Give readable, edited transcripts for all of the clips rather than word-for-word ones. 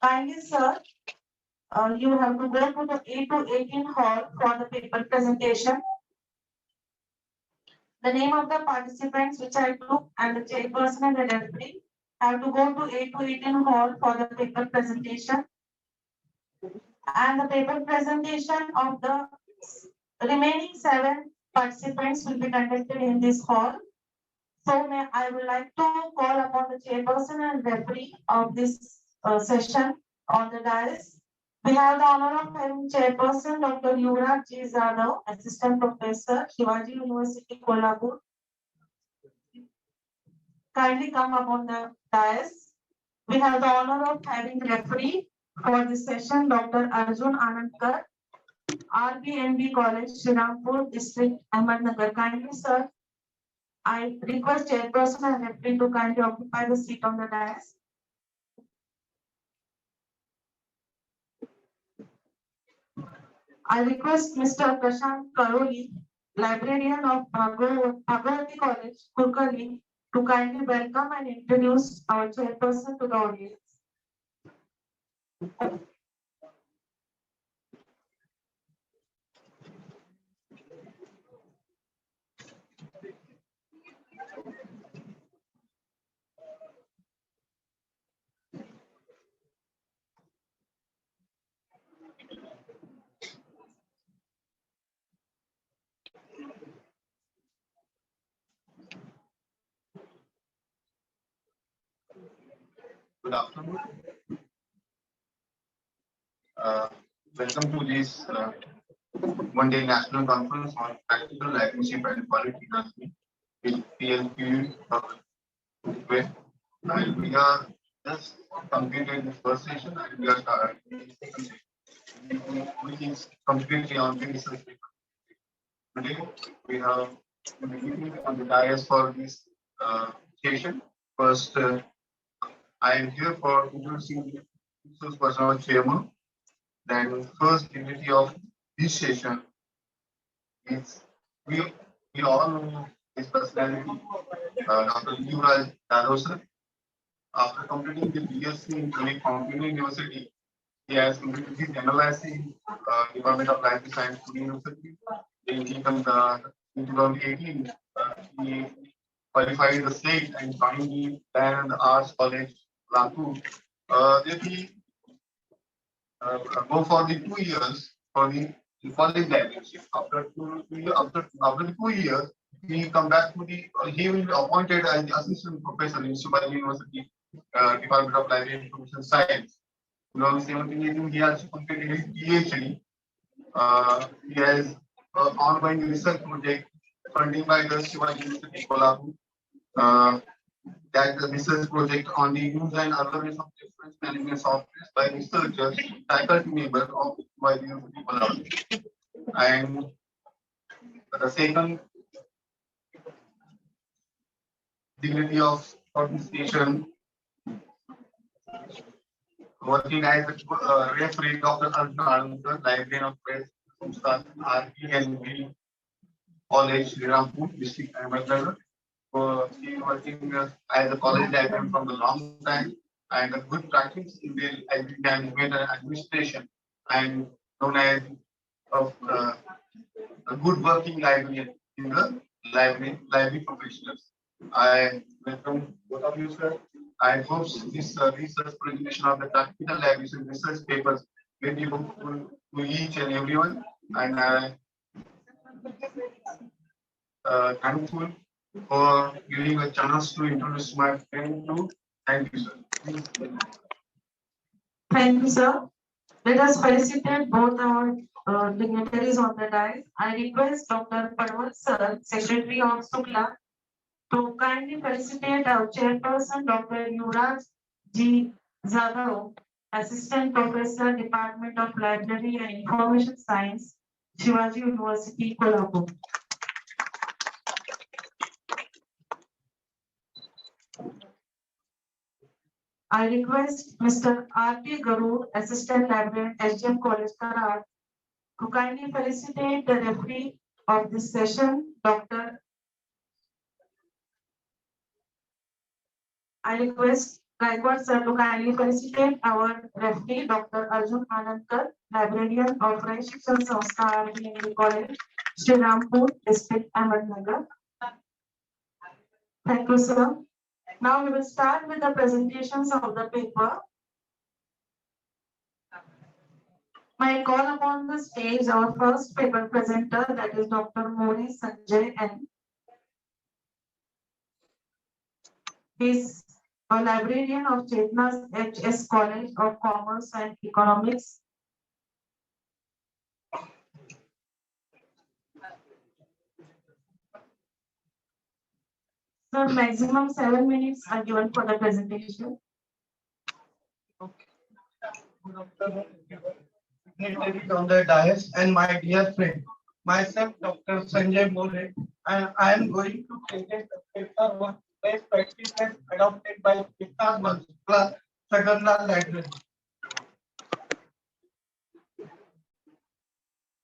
Kindly, sir, you have to go to the 8 to 18 hall for the paper presentation. The name of the participants which I took and the chairperson and the referee have to go to 8 to 18 hall for the paper presentation. And the paper presentation of the remaining 7 participants will be conducted in this hall. So I would like to call upon the chairperson and referee of this session on the dais. We have the honor of having chairperson Dr. Yuvraj G. Zadav, assistant professor, Shivaji University, Kolhapur. Kindly come upon the dais. We have the honor of having referee for this session, Dr. Arjun Anandkar, RBNB College, Shirampur District, Ahmednagar. Kindly, sir. I request chairperson and referee to kindly occupy the seat on the dais. I request Mr. Prashant Karoli, librarian of Bhagavati College, Kurkali, to kindly welcome and introduce our chairperson to the audience. Good afternoon. Welcome to this one-day national conference on practical librarianship and quality nursing with PLQE-22. And we are just completed the first session and we are starting the second session, which is completely on the research paper. Today we have the meeting on the dais for this session. First, I am here for introducing the resource person or chairman. Then first dignity of this session is we all know his personality, Dr. Yuvraj Zadav sir. After completing the BSc in Kolhapur University, he has completed his MLIC in Department of Life Science, Pune University. In 2018, he qualified the state and joined the Land Arts College, Kolhapur. Then he go for the 2 years for the college librarianship. After the 2 years, he come back to the he will be appointed as the assistant professor in Shivaji University, Department of Library and Information Science. 2017, he has completed his PhD. He has ongoing research project funded by the Shivaji University, Kolhapur. That the research project on the use and awareness of different management software by researchers, faculty members of my university Kolhapur. And the second dignity of participation, working as a referee, Dr. Arjun Anandkar, librarian of Press, RBNB College, Shirampur, District, Ahmednagar. He is working as a college librarian from a long time and a good practice in the library management and administration and known as a good working librarian in the library professionals. I welcome both of you, sir. I hope this research presentation of the practical libraries and research papers will be helpful to each and everyone. And I thankful for giving a chance to introduce my friend too. Thank you, sir. Thank you, sir. Let us felicitate both our dignitaries on the dais. I request Dr. Pawar sir, Secretary of SUCLA, to kindly felicitate our chairperson, Dr. Yuvraj G. Zadav, Assistant Professor, Department of Library and Information Science, Shivaji University, Kolhapur. I request Mr. R.T. Garud, Assistant Librarian, SGM College, Karad, to kindly felicitate the referee of this session, Dr. I request Gaikwad sir to kindly felicitate our referee, Dr. Arjun Anandkar, librarian of Rai Shikshan Sanstha Engineering College, Sri Rampur, District Ahmednagar. Thank you, sir. Now we will start with the presentations of the paper. I call upon the stage our first paper presenter, that is Dr. Mori Sanjay N. He is a librarian of Chetna's HS College of Commerce and Economics. So maximum 7 minutes are given for the presentation. Dignitaries on the dais and my dear friend, myself Dr. Sanjay More, and I am going to present the paper on best practices adopted by SUCLA Library.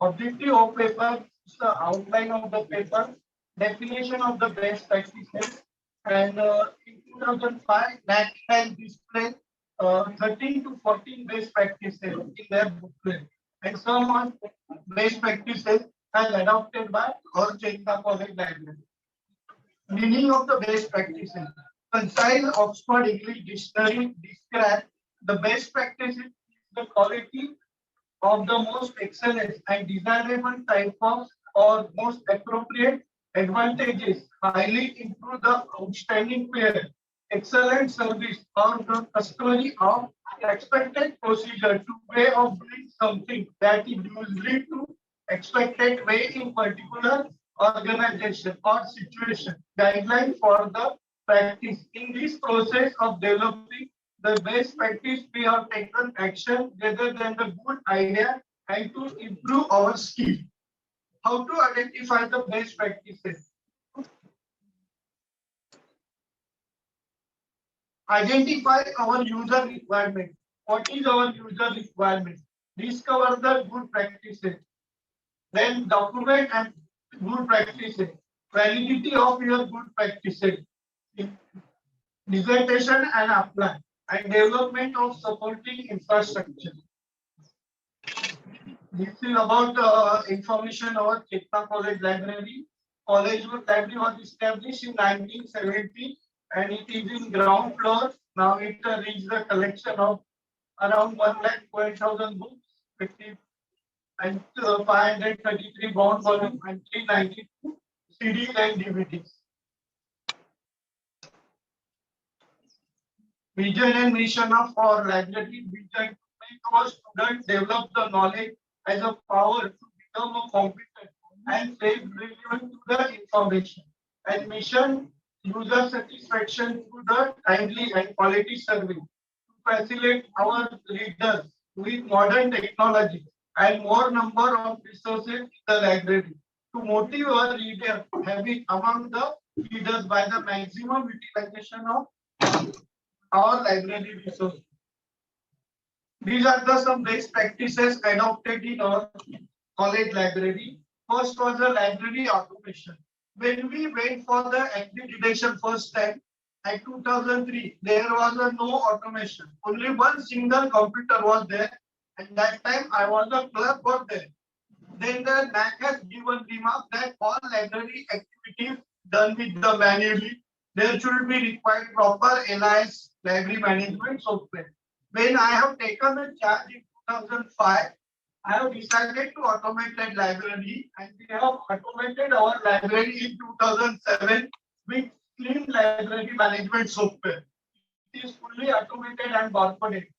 Objective of paper is the outline of the paper, definition of the best practices, and in 2005, NAC has displayed 13 to 14 best practices in their booklet, and some of best practices are adopted by our Chetna College Library. Meaning of the best practices. Concise Oxford English Dictionary describes the best practices the quality of the most excellent and desirable type of or most appropriate advantages, highly improve the outstanding fare, excellent service or the customary of expected procedure to way of doing something that is usually to expected way in particular organization or situation, guideline for the practice. In this process of developing the best practice, we have taken action rather than the good idea and to improve our skill. How to identify the best practices? Identify our user requirement. What is our user requirement? Discover the good practices. Then document and good practices. Validity of your good practices. Dissertation and apply. And development of supporting infrastructure. This is about information about Chetna College Library. College Library was established in 1970 and it is in ground floor. Now it reached the collection of around 1,12,000 books, 50 and 533 bound volumes and 392 CDs and DVDs. Vision and mission of our library: vision to make our students develop the knowledge as a power to become a competent and safe relevant to the information. And mission: user satisfaction through the timely and quality service to facilitate our readers with modern technology and more number of resources in the library to motivate our reader habit among the readers by the maximum utilization of our library resources. These are the some best practices adopted in our college library. First was the library automation. When we went for the accreditation first time at 2003, there was no automation. Only one single computer was there, and that time I was a clerk for there. Then the NAC has given remark that all library activities done with the manually, there should be required proper LIS library management software. When I have taken the charge in 2005, I have decided to automate that library, and we have automated our library in 2007 with clean library management software. It is fully automated and corporate.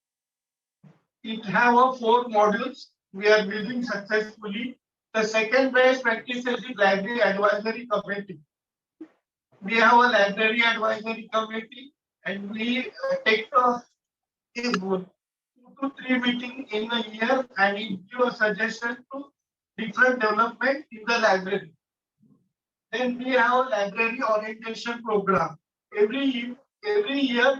It have 4 modules we are building successfully. The second best practice is library advisory committee. We have a library advisory committee, and we take 2 to 3 meetings in a year, and it give a suggestion to different development in the library. Then we have a library orientation program. Every year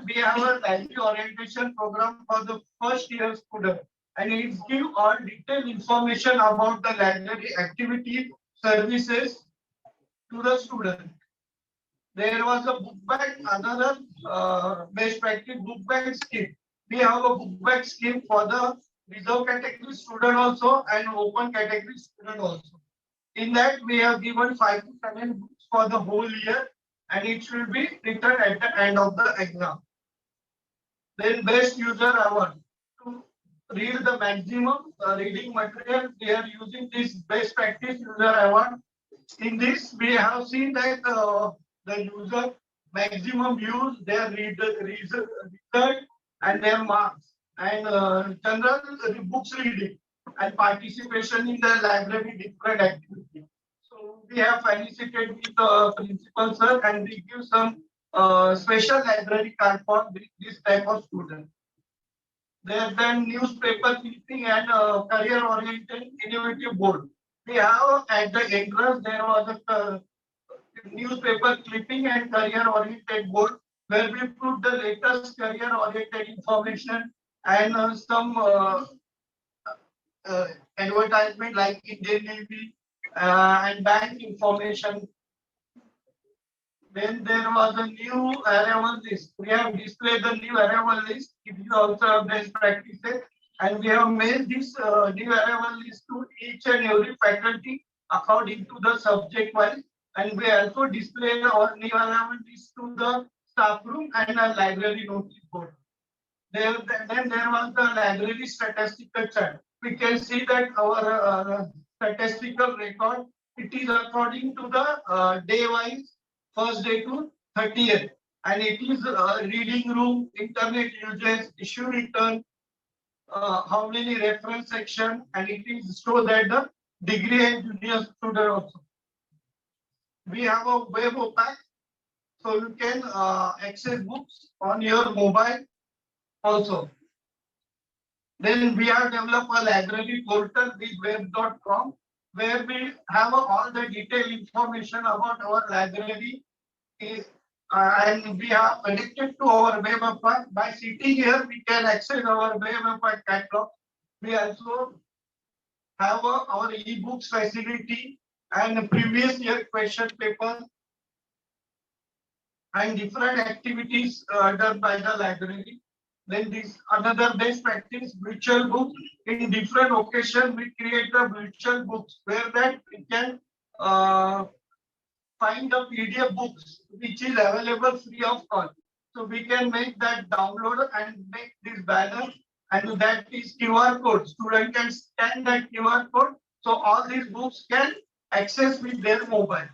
we have a library orientation program for the first year student, and it gives all detailed information about the library activity services to the student. There was a book bag, another best practice book bag scheme. We have a book bag scheme for the reserve category student also and open category student also. In that, we have given 5 to 7 books for the whole year, and it should be returned at the end of the exam. Then best user award. To read the maximum reading material, we are using this best practice user award. In this, we have seen that the user maximum use their result and their marks and general books reading and participation in the library different activity. So we have felicitated with the principal sir and we give some special library card for this type of student. There then newspaper clipping and career oriented innovative board. We have at the entrance there was a newspaper clipping and career oriented board where we put the latest career oriented information and some advertisement like Indian Navy and bank information. Then there was a new arrival list. We have displayed the new arrival list. It is also best practices. And we have made this new arrival list to each and every faculty according to the subject wise. And we also display our new arrival list to the staff room and a library notice board. Then there was the library statistical chart. We can see that our statistical record, it is according to the day wise, first day to 30th. And it is reading room, internet usage, issue return, how many reference section, and it is show that the degree and junior student also. We have a web OPAC, so you can access books on your mobile also. Then we have developed a library portal with web.com where we have all the detailed information about our library and we are connected to our web app. By sitting here, we can access our web app catalog. We also have our e-books facility and previous year question papers and different activities done by the library. Then this another best practice, virtual books. In different occasions, we create the virtual books where that we can find the PDF books which is available free of cost. So we can make that download and make this banner, and that is QR code. Student can scan that QR code, so all these books can access with their mobile.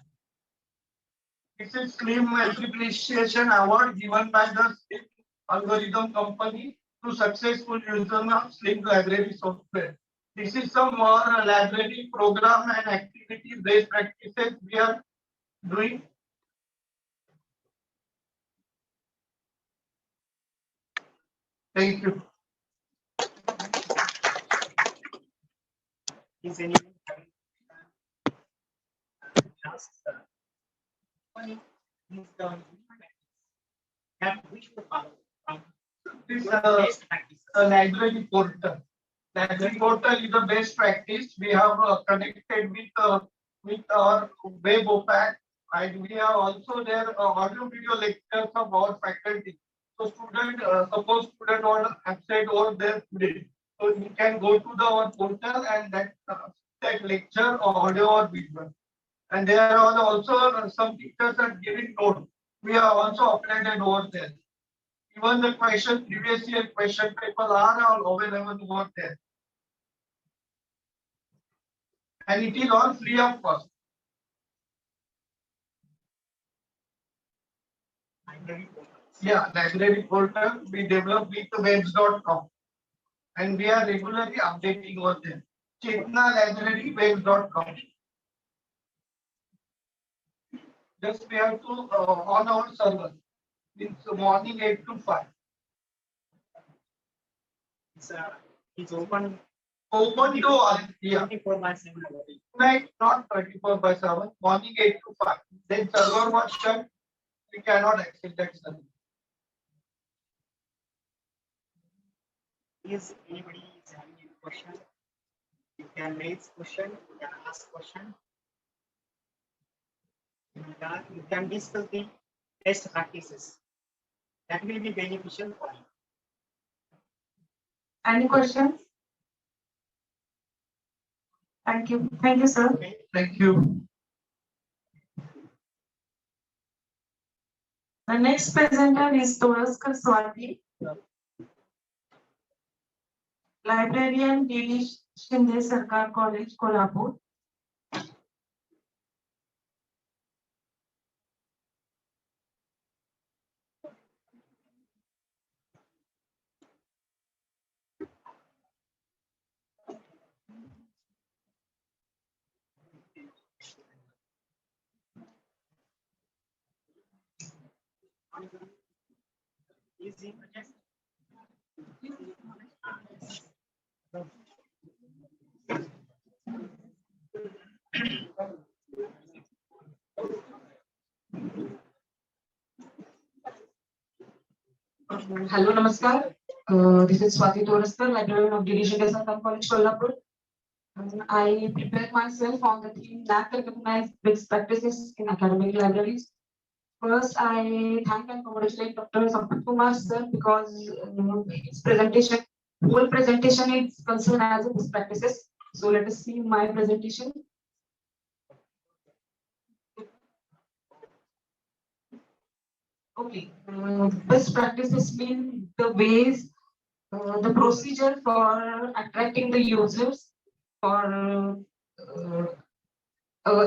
This is Slim Appreciation Award given by the Slim Algorithm Company to successful users of Slim Library software. This is some more library program and activity based practices we are doing. Thank you. Is anyone having just is the that we should follow from This best practices? a library portal. Library portal is the best practice. We have connected with our web OPAC, and we are also there audio video lectures of our faculty. So student, suppose student want absent over there today, so you can go to our portal and that lecture or audio or video. And there are also some teachers are giving notes. We are also uploaded over there. Even the previous year question papers are all available over there. And it is all free of cost. Yeah, library portal we developed with webs.com. And we are regularly updating over there. Chetna library webs.com. Just we have to on our server. It's morning 8 to 5. It's open Open to all. Yeah. 24/7. Night, not 24/7. Morning 8 to 5. Then server was shut. We cannot access that server. Is anybody is having any question? You can raise question, you can ask question. You can discuss the best practices. That will be beneficial for you. Any questions? Thank you. Thank you, sir. Okay. Thank you. The next presenter is Toraskar Swati, librarian, D.D. Shinde Sarkar College, Kolhapur. Easy. Hello, Namaskar. This is Swati Toraskar, librarian of D.D. Shinde Sarkar College, Kolhapur. I prepared myself on the theme that recognized best practices in academic libraries. First, I thank and congratulate Dr. Sampath Kumar sir because his presentation, whole presentation is concerned as a best practices. So let us see my presentation. Okay, best practices mean the ways, the procedure for attracting the users for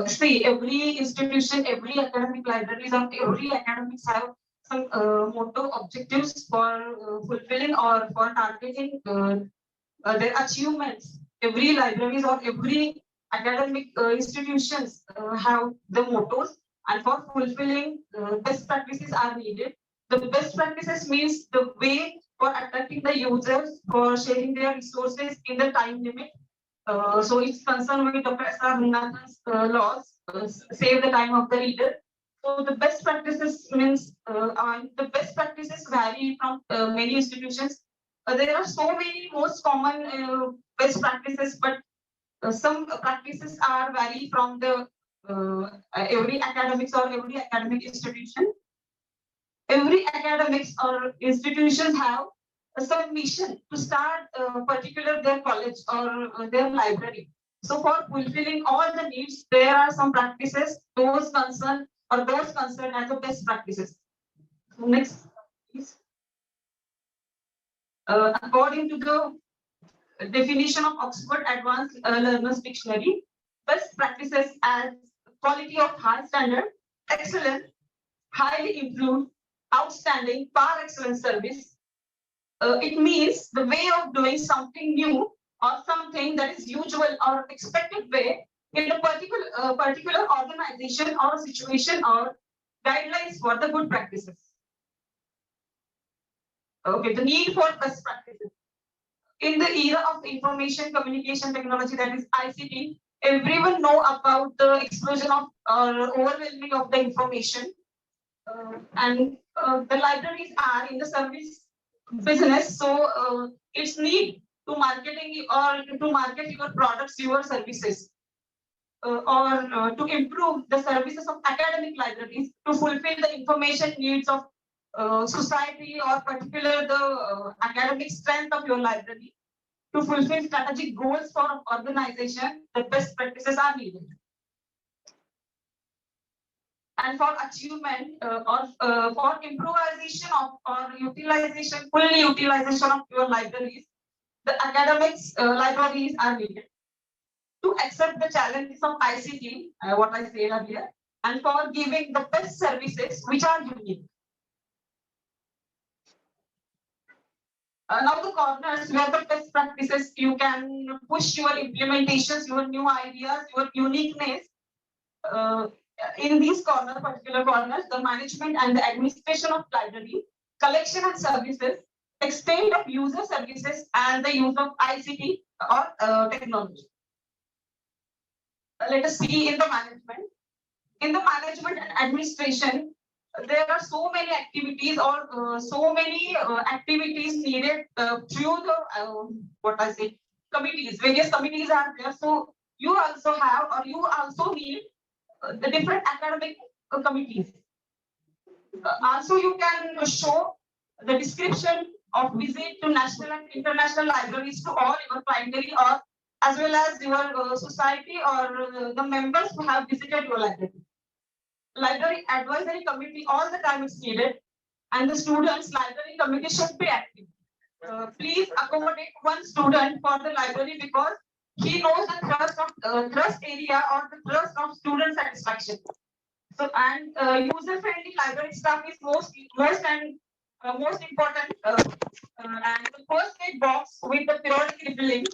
see, every institution, every academic libraries, and every academics have some motto objectives for fulfilling or for targeting their achievements. Every libraries or every academic institutions have the mottos, and for fulfilling best practices are needed. The best practices means the way for attracting the users, for sharing their resources in the time limit. So it's concerned with Dr. S.R. Munathan's laws, save the time of the reader. So the best practices means the best practices vary from many institutions. There are so many most common best practices, but some practices are vary from the every academics or every academic institution. Every academics or institutions have some mission to start particular their college or their library. So for fulfilling all the needs, there are some practices, those concerned as the best practices. So next, please. According to the definition of Oxford Advanced Learners Dictionary, best practices as quality of high standard, excellent, highly improved, outstanding, par excellence service. It means the way of doing something new or something that is usual or expected way in a particular organization or situation or guidelines for the good practices. Okay, the need for best practices. In the era of information communication technology, that is ICT, everyone know about the explosion of or overwhelming of the information. And the libraries are in the service business, so it's need to marketing or to market your products, your services, or to improve the services of academic libraries to fulfill the information needs of society or particular the academic strength of your library. To fulfill strategic goals for organization, the best practices are needed. And for achievement or for improvisation of or utilization, full utilization of your libraries, the academics libraries are needed. To accept the challenges of ICT, what I said earlier, and for giving the best services which are unique. Now the corners where the best practices, you can push your implementations, your new ideas, your uniqueness. In these particular corners, the management and the administration of library, collection and services, extent of user services, and the use of ICT or technology. Let us see in the management. In the management and administration, there are so many activities or so many activities needed through the what I say committees. Various committees are there, so you also have or you also need the different academic committees. Also, you can show the description of visit to national and international libraries to all your primary or as well as your society or the members who have visited your library. Library advisory committee all the time is needed, and the students library committee should be active. Please accommodate one student for the library because he knows the thrust area or the thrust of student satisfaction. So and user-friendly library staff is most important. And the first aid box with the periodic refilling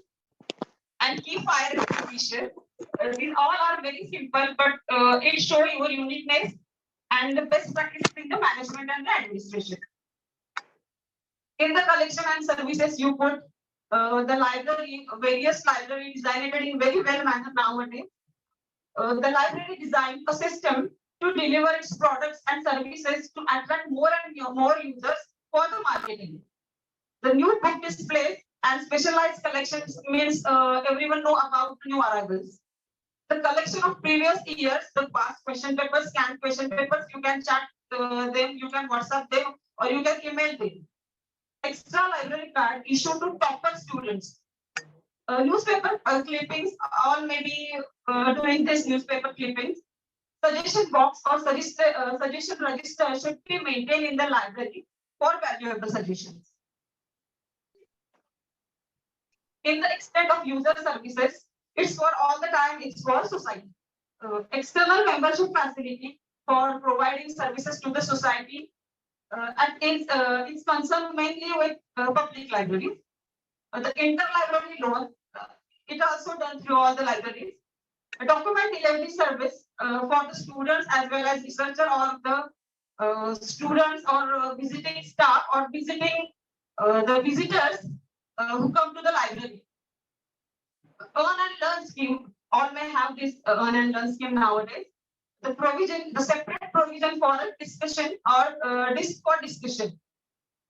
and key fire extinguisher. These all are very simple, but it show your uniqueness and the best practices in the management and the administration. In the collection and services, you put the library, various library designed in very well manner nowadays. The library designed a system to deliver its products and services to attract more and more users for the marketing. The new book displays and specialized collections means everyone know about new arrivals. The collection of previous years, the past question papers, scanned question papers, you can chat them, you can WhatsApp them, or you can email them. Extra library card issued to topper students. Newspaper clippings, all may be doing this newspaper clippings. Suggestion box or suggestion register should be maintained in the library for valuable suggestions. In the extent of user services, it's for all the time, it's for society. External membership facility for providing services to the society and it's concerned mainly with public libraries. The interlibrary loan, it also done through all the libraries. A document delivery service for the students as well as researcher or the students or visiting staff or visiting the visitors who come to the library. Earn and learn scheme, all may have this earn and learn scheme nowadays. The provision, the separate provision for a discussion or disc for discussion.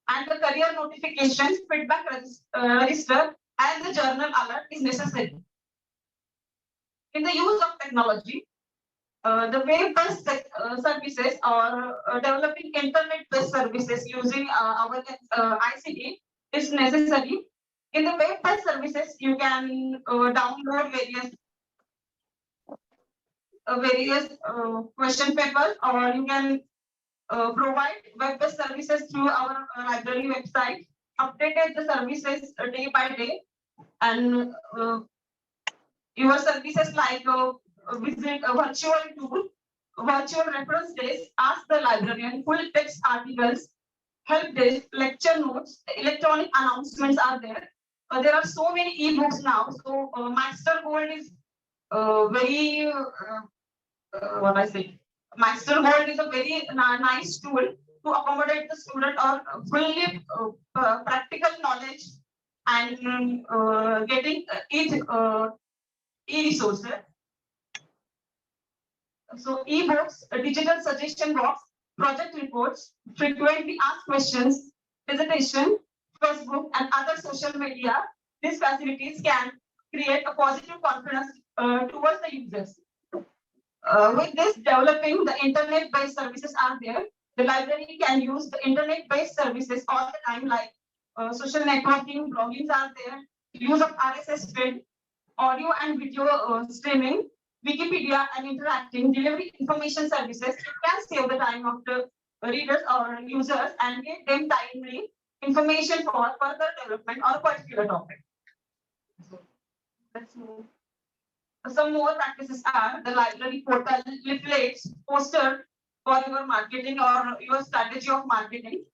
And the career notifications, feedback register and the journal alert is necessary. In the use of technology, the web-based services or developing internet-based services using our ICT is necessary. In the web-based services, you can download various question papers, or you can provide web-based services through our library website, updated the services day by day, and your services like visit a virtual tool, virtual reference desk, ask the librarian, full text articles, help desk, lecture notes, electronic announcements are there. There are so many e-books now. So Master Gold is very what I say. Master Gold is a very nice tool to accommodate the student or fully practical knowledge and getting e-resources. So e-books, digital suggestion box, project reports, frequently asked questions, presentation, Facebook and other social media. These facilities can create a positive confidence towards the users. With this, developing the internet-based services are there. The library can use the internet-based services all the time, like social networking, bloggings are there, use of RSS feed, audio and video streaming, Wikipedia and interacting, delivery information services. You can save the time of the readers or users and give them timely information for further development or particular topic. So let's move. Some more practices are the library portal, leaflets, poster for your marketing or your strategy of marketing.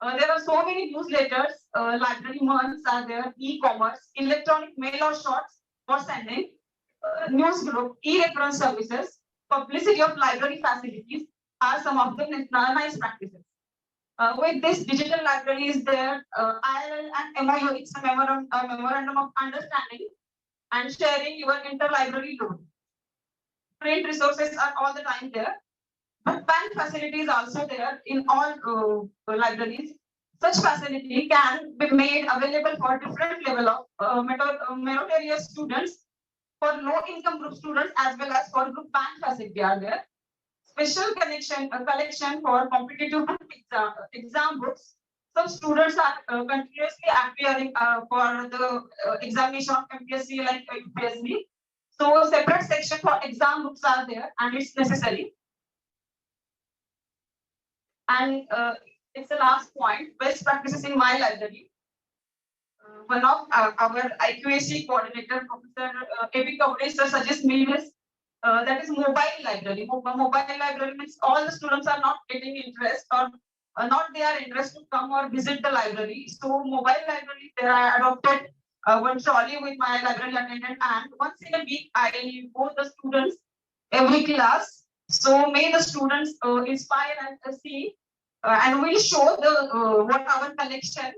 There are so many newsletters, library months are there, e-commerce, electronic mail or shorts for sending, news group, e-reference services, publicity of library facilities are some of the nice practices. With this digital library is there, ILL and MOU, it's a memorandum of understanding and sharing your interlibrary load. Print resources are all the time there, but bank facility is also there in all libraries. Such facility can be made available for different level of meritorious students, for low income group students as well as for group bank facility are there. special collection for competitive exam books. Some students are continuously appearing for the examination of MPSC like UPSC. So separate section for exam books are there, and it's necessary. And it's the last point, best practices in my library. One of our IQAC coordinator, Professor A.B. Kaure, suggests me this. That is mobile library. Mobile library means all the students are not getting interest or not they are interested to come or visit the library. So mobile library, there I adopted one trolley with my library attendant, and once in a week I go the students every class. So may the students inspire and see, and we'll show the what our collection.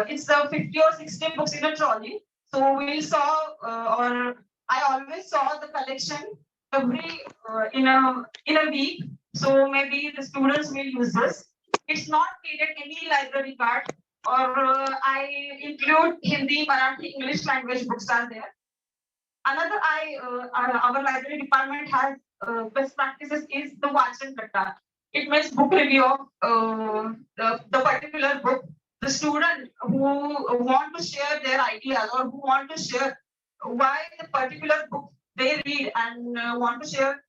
It's 50 or 60 books in a trolley. So we saw or I always saw the collection every in a week. So maybe the students will use this. It's not needed any library card, or I include Hindi, Marathi, English language books are there. Another our library department has best practices is the Vachan Katta. It means book review of the particular book. The student who want to share their ideas or who want to share why the particular book they read and want to share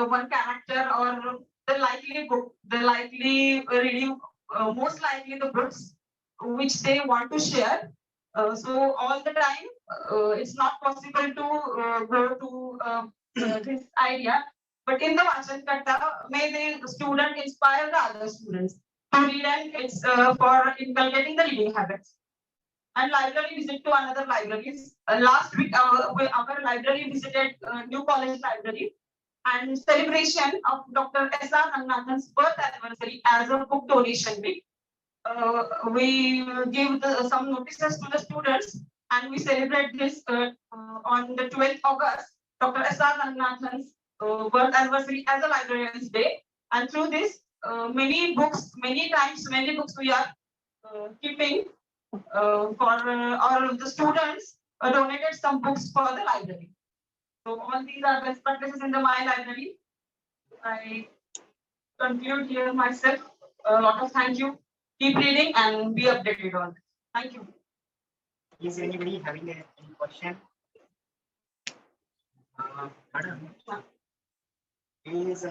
one character or the likely book, the likely reading, most likely the books which they want to share. So all the time, it's not possible to go to this idea. But in the Vachan Katta, may the student inspire the other students to read, and it's for inculcating the reading habits. And library visit to another libraries. Last week, our library visited New College Library, and celebration of Dr. S.R. Ranganathan's birth anniversary as a book donation week. We give some notices to the students, and we celebrate this on the 12th August, Dr. S.R. Ranganathan's birth anniversary as a Librarian's Day. And through this, many books we are keeping for or the students donated some books for the library. So all these are best practices in the my library. I conclude here myself. A lot of thank you. Keep reading and be updated on this. Thank you. Is anybody having any question? Madam, please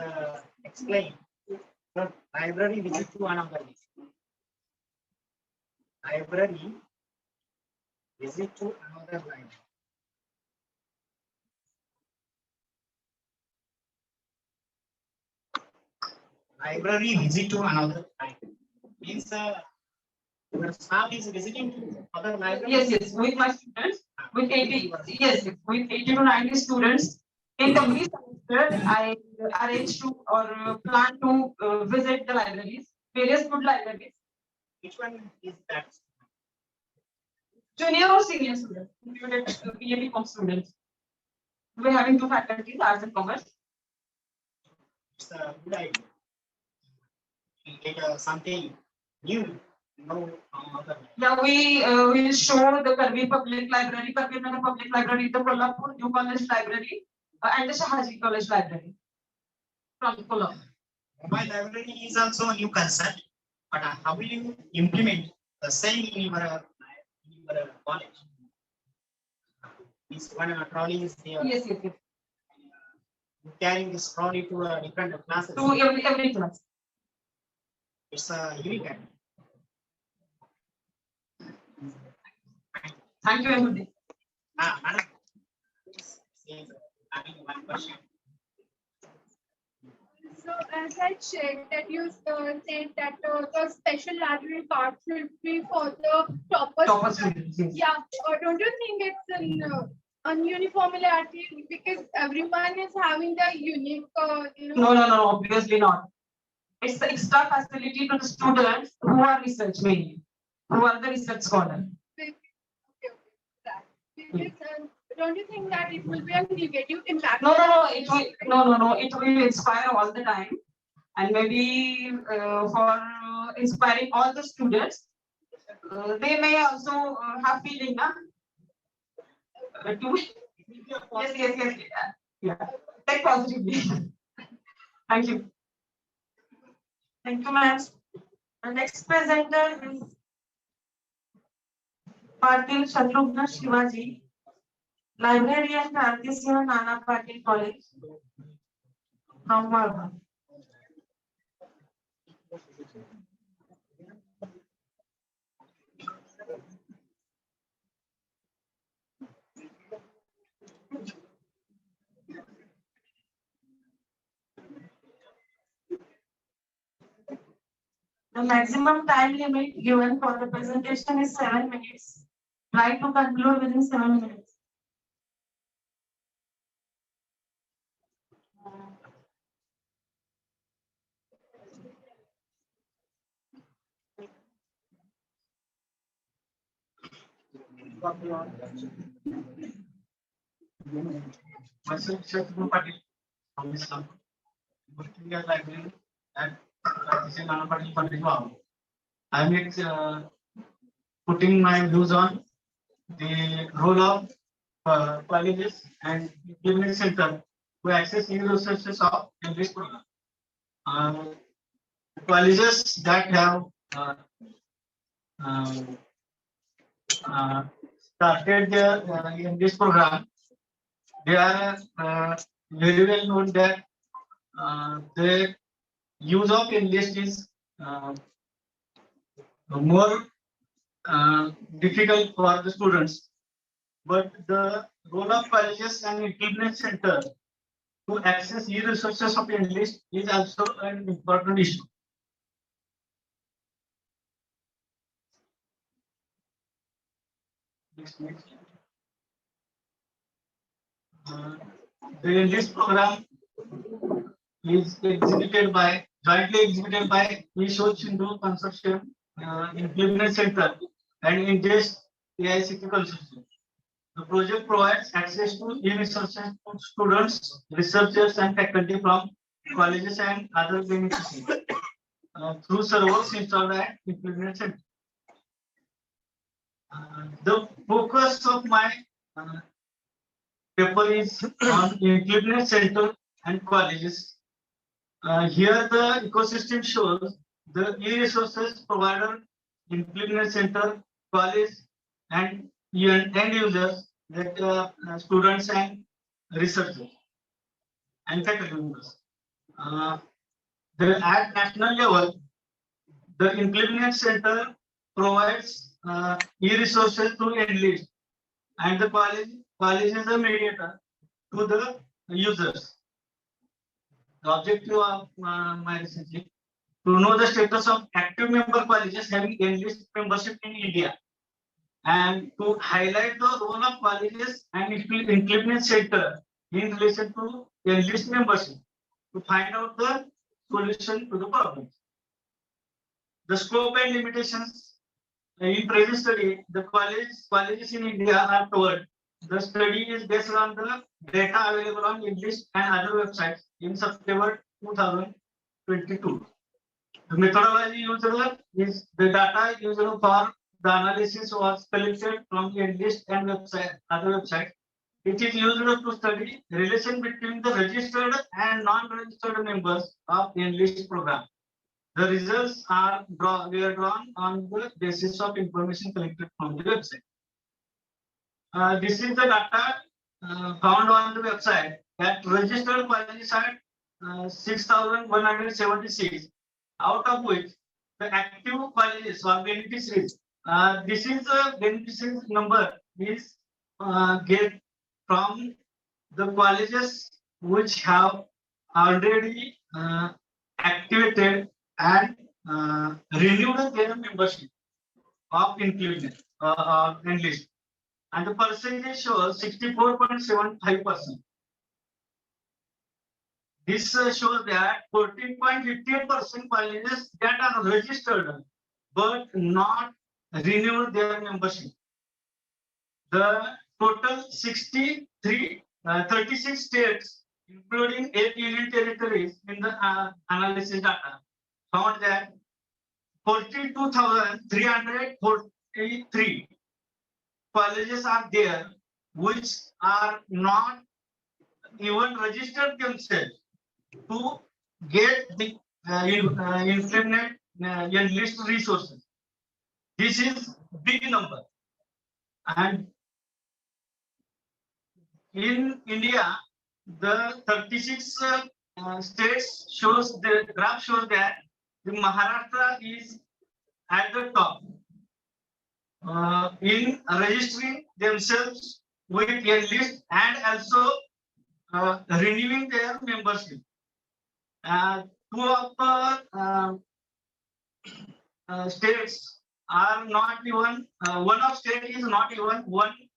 explain the library visit to another list. Library visit to another library. Library visit to another library means your staff is visiting to other libraries. Yes, with my students, with 80, yes, with 80 to 90 students. In every semester, I arrange to or plan to visit the libraries, various good libraries. Which one is that? Junior or senior students, included PLQE students. We're having two faculties, arts and commerce. It's a good idea. You get something new. No, Yeah, we will show the Karvi Public Library, Karvi Nagar Public Library, the Kolhapur New College Library, and the Shahaji College Library from Kolhapur. Mobile library is also a new concept, but how will you implement the same in your college? This one trolley is there. Yes. Carrying this trolley to different classes. To every class. It's a unique idea. Thank you, everybody. Madam, having one question. So as I checked that you said that the special library card should be for the Topper students. students, yes. Yeah, don't you think it's an uniformity because everyone is having the unique, No, obviously not. It's the extra facility to the students who are research mainly, who are the research scholar. Because, don't you think that it will be a negative impact? No, it will inspire all the time, and maybe for inspiring all the students, they may also have feeling, yes, yeah, take positively. Thank you. Thank you, ma'am. The next presenter is Patil Shatrugna Shivaji, librarian, Prantisiya Nana Patil College, from Malwa. The maximum time limit given for the presentation is 7 minutes. Try to conclude within 7 minutes. Myself, Keshavrao from Islam, working at library at Pawar. I'm putting my views on the role of colleges and implement center to access new resources of English program. Colleges that have started their English program, they are very well known that the use of English is more difficult for the students. But the role of colleges and implement center to access e-resources of English is also an important issue. Next. The English program is jointly executed by Ishod Sindhu Consortium, Implement Center, and Indus AICT Consortium. The project provides access to e-resources to students, researchers, and faculty from colleges and other beneficiaries through servers installed at Implement Center. The focus of my paper is on Implement Center and colleges. Here the ecosystem shows the e-resources provider, Implement Center, college, and end users, that students and researchers and faculty members. At national level, the Implement Center provides e-resources to English, and the college is a mediator to the users. The objective of my research is to know the status of active member colleges having English membership in India, and to highlight the role of colleges and Implement Center in relation to English membership to find out the solution to the problem. The scope and limitations in present study, the colleges in India are covered. The study is based on the data available on English and other websites in September 2022. The methodology used is the data used for the analysis was collected from English and other websites. It is used to study the relation between the registered and non-registered members of English program. The results were drawn on the basis of information collected from the website. This is the data found on the website that registered colleges are 6,176, out of which the active colleges or beneficiaries. This is the beneficiaries number is get from the colleges which have already activated and renewed their membership of Implement English, and the percentage shows 64.75%. This shows that 14.58% colleges that are registered but not renewed their membership. The total 36 states, including 8 union territories in the analysis data, found that 42,343 colleges are there which are not even registered themselves to get the infinite enlist resources. This is big number, and in India, the 36 states shows the graph shows that the Maharashtra is at the top in registering themselves with a list and also renewing their membership. Two of the states are not even one of state is not even one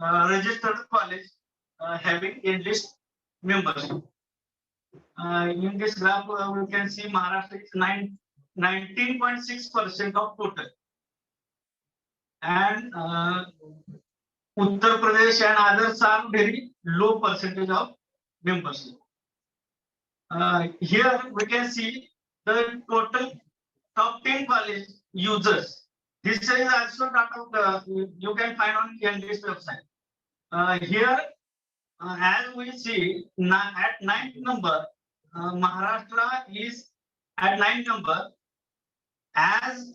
registered college having enlist membership. In this graph, we can see Maharashtra is 19.6% of total, and Uttar Pradesh and others are very low percentage of membership. Here we can see the total top 10 college users. This is also data you can find on NDS website. Here, as we see, at 9th number, Maharashtra is at 9th number, as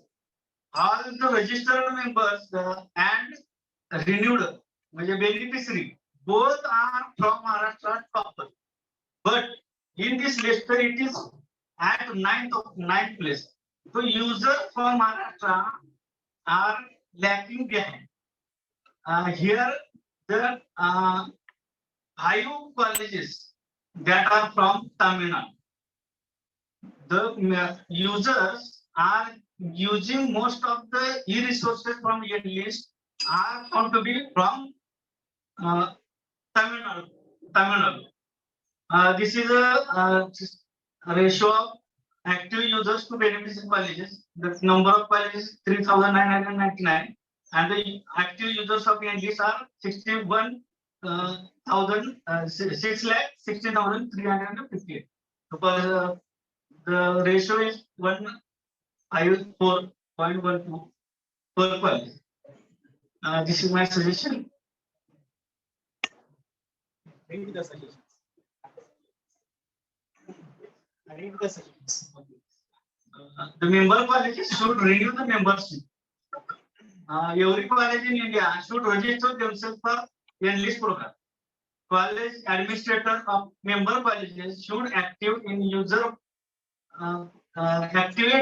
all the registered members and renewed beneficiary both are from Maharashtra topper. But in this list, it is at 9th place. So users from Maharashtra are lacking behind. Here, the 5 colleges that are from Tamil Nadu. The users are using most of the e-resources from your list are found to be from Tamil Nadu. This is a ratio of active users to beneficiary colleges. The number of colleges is 3,999, and the active users of NGs are 6,16,358. Because the ratio is 154.12 per college. This is my suggestion. Read the suggestions. Read the suggestions. The member colleges should renew the membership. Every college in India should register themselves for enlist program. College administrator of member colleges should activate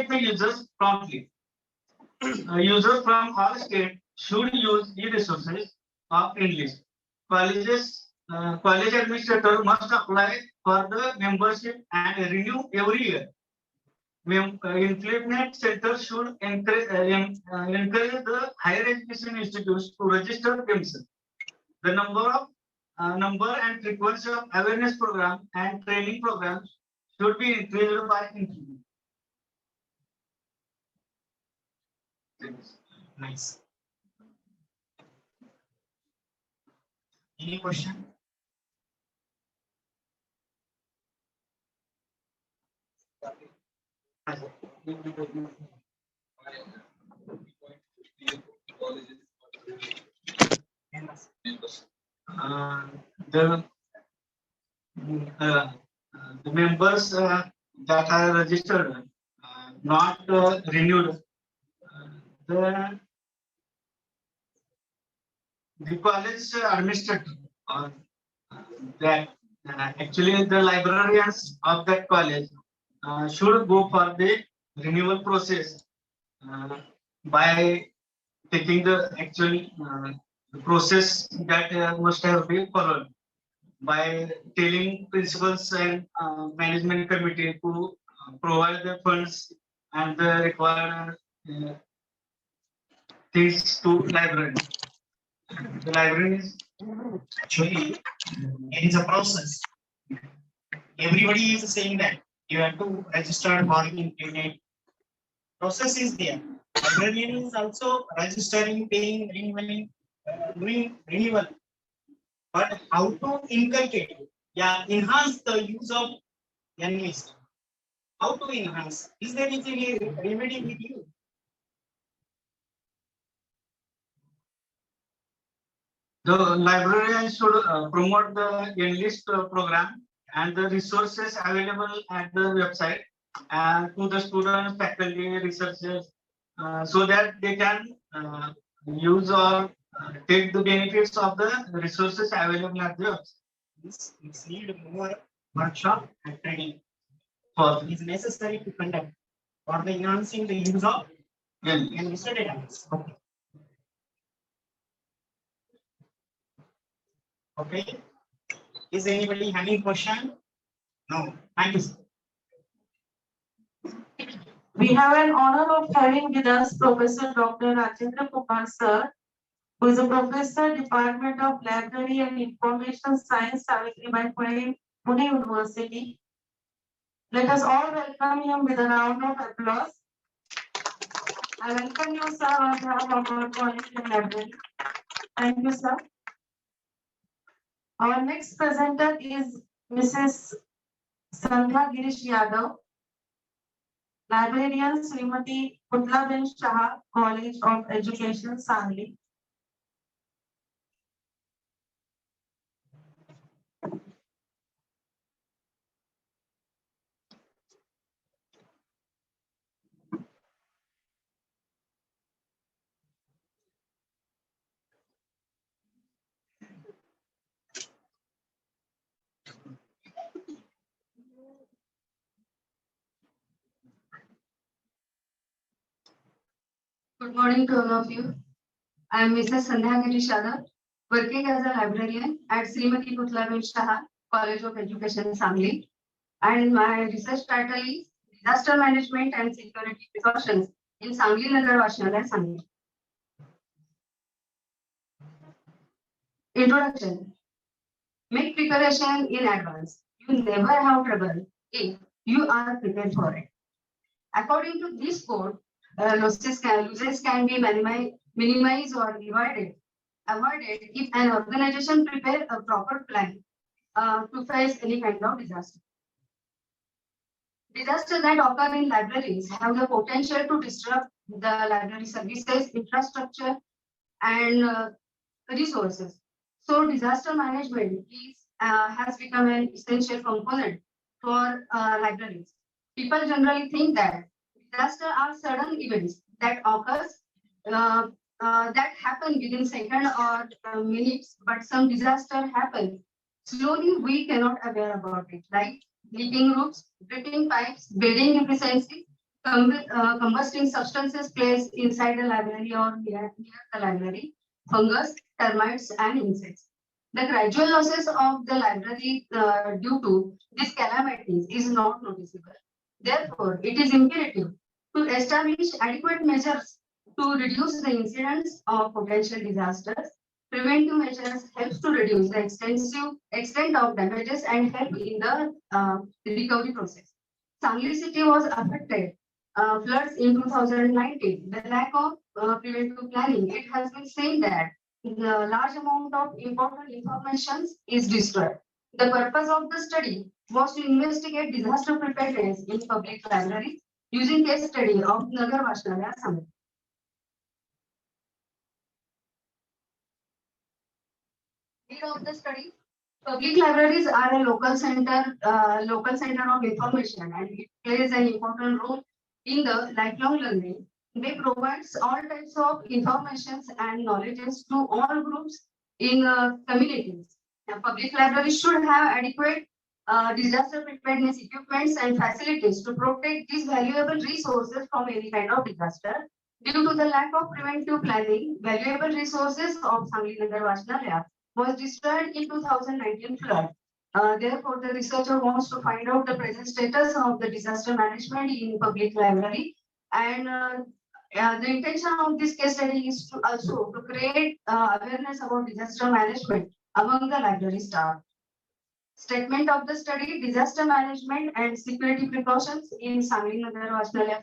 the users promptly. Users from all states should use e-resources of enlist. College administrator must apply for the membership and renew every year. Implement center should encourage the higher education institutes to register themselves. The number and frequency of awareness program and training programs should be increased by increment. Nice. Any question? The members that are registered, not renewed, the college administrator, that actually the librarians of that college should go for the renewal process by taking the actual the process that must have been followed by telling principals and management committee to provide the funds and the required things to library. The libraries Actually, it is a process. Everybody is saying that you have to register or implement. Process is there. Librarian is also registering, paying, renewing, doing renewal. But how to inculcate, enhance the use of enlist? How to enhance? Is there any remedy with you? The librarian should promote the enlist program and the resources available at the website and to the students, faculty, researchers, so that they can use or take the benefits of the resources available at the website. This need more workshop and training For is necessary to conduct for the enhancing the use of investor database. Okay. Okay. Is anybody having question? No. Thank you, sir. We have an honor of having with us Professor Dr. Rajendra Kumar sir, who is a professor, Department of Library and Information Science, Savitribai Pune University. Let us all welcome him with a round of applause. I welcome you, sir, on behalf of our college and library. Thank you, sir. Our next presenter is Mrs. Sandhya Girish Yadav, Librarian Srimati Putlaben Shah, College of Education, Sangli. Good morning to all of you. I am Mrs. Sandhya Girish Yadav, working as a librarian at Srimati Putlaben Shah, College of Education, Sangli. And my research title is Disaster Management and Security Precautions in Sangli Nagar Vashnalaya, Sangli. Introduction. Make preparation in advance. You never have trouble if you are prepared for it. According to this code, losses can be minimized or avoided if an organization prepare a proper plan to face any kind of disaster. Disasters that occur in libraries have the potential to disrupt the library services, infrastructure, and resources. So disaster management has become an essential component for libraries. People generally think that disasters are sudden events that occurs that happen within seconds or minutes, but some disaster happen slowly. We cannot aware about it, like leaking roofs, dripping pipes, building efficiency, combusting substances placed inside the library or near the library, fungus, termites, and insects. The gradual losses of the library due to these calamities is not noticeable. Therefore, it is imperative to establish adequate measures to reduce the incidence of potential disasters. Preventive measures helps to reduce the extent of damages and help in the recovery process. Sangli city was affected floods in 2019. The lack of preventive planning, it has been said that the large amount of important information is destroyed. The purpose of the study was to investigate disaster preparedness in public libraries using case study of Nagar Vashnalaya Summit. Lead of the study. Public libraries are a local center of information, and it plays an important role in the lifelong learning. They provide all types of information and knowledges to all groups in communities. Public libraries should have adequate disaster preparedness equipments and facilities to protect these valuable resources from any kind of disaster. Due to the lack of preventive planning, valuable resources of Sangli Nagar Vashnalaya was destroyed in 2019 flood. Therefore, the researcher wants to find out the present status of the disaster management in public library, and the intention of this case study is to also to create awareness about disaster management among the library staff. Statement of the study: disaster management and security precautions in Sangli Nagar Vashnalaya.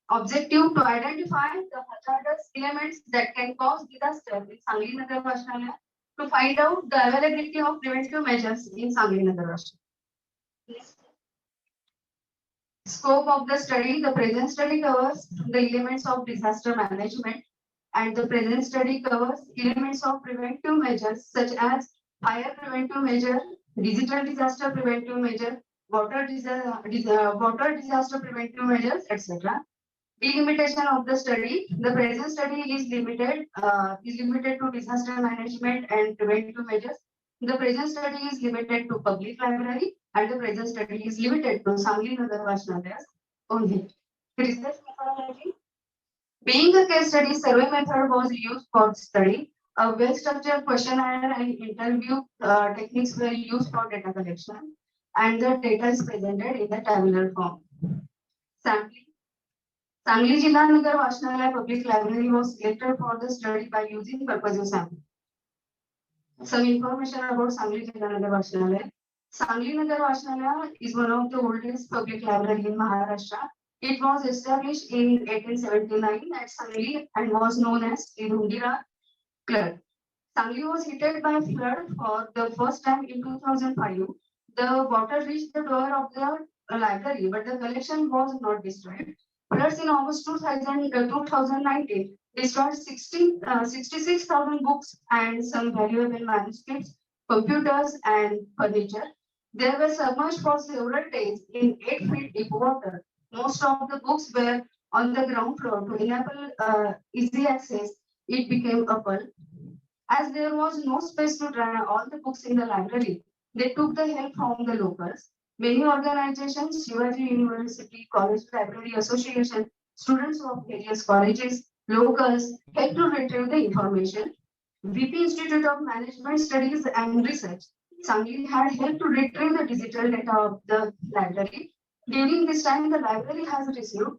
Objective: to identify the hazardous elements that can cause disaster in Sangli Nagar Vashnalaya, to find out the availability of preventive measures in Sangli Nagar Vashnalaya. Scope of the study: the present study covers the elements of disaster management, and the present study covers elements of preventive measures such as fire preventive measure, digital disaster preventive measure, water disaster preventive measures, etc. Delimitation of the study. The present study is limited to disaster management and preventive measures. The present study is limited to public library, and the present study is limited to Sangli Nagar Vachnalayas only. Research methodology. Being a case study, survey method was used for study. A well-structured questionnaire and interview techniques were used for data collection, and the data is presented in the tabular form. Sampling. Sangli Jilla Nagar Vachanalaya Public Library was selected for the study by using purposive sampling. Some information about Sangli Jilla Nagar Vachanalaya. Sangli Nagar Vachanalaya is one of the oldest public library in Maharashtra. It was established in 1879 at Sangli and was known as Irundira Club. Sangli was hit by flood for the first time in 2005. The water reached the door of the library, but the collection was not destroyed. Floods in August 2019 destroyed 66,000 books and some valuable manuscripts, computers, and furniture. They were submerged for several days in 8 feet deep water. Most of the books were on the ground floor to enable easy access. It became a pulp. As there was no space to dry all the books in the library, they took the help from the locals. Many organizations, Shivaji University, College Library Association, students of various colleges, locals, helped to retrieve the information. VP Institute of Management Studies and Research, Sangli had helped to retrieve the digital data of the library. During this time, the library has received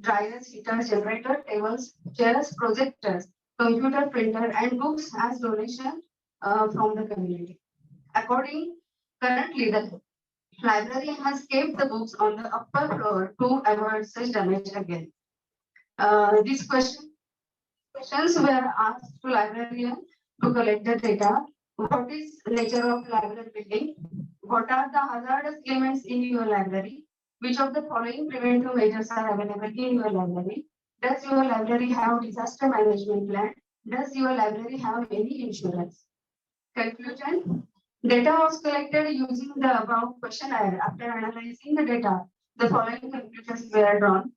dryers, heaters, generator, tables, chairs, projectors, computer, printer, and books as donation from the community. Currently, the library has kept the books on the upper floor to avoid such damage again. These questions were asked to librarian to collect the data. What is nature of library building? What are the hazardous elements in your library? Which of the following preventive measures are available in your library? Does your library have disaster management plan? Does your library have any insurance? Conclusion. Data was collected using the above questionnaire. After analyzing the data, the following conclusions were drawn.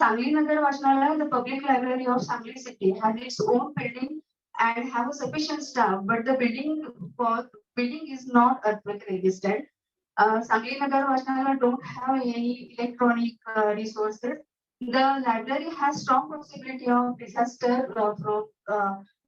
Sangli Nagar Vachanalaya, the public library of Sangli city, has its own building and have a sufficient staff, but the building is not earthquake resistant. Sangli Nagar Vachanalaya don't have any electronic resources. The library has strong possibility of disaster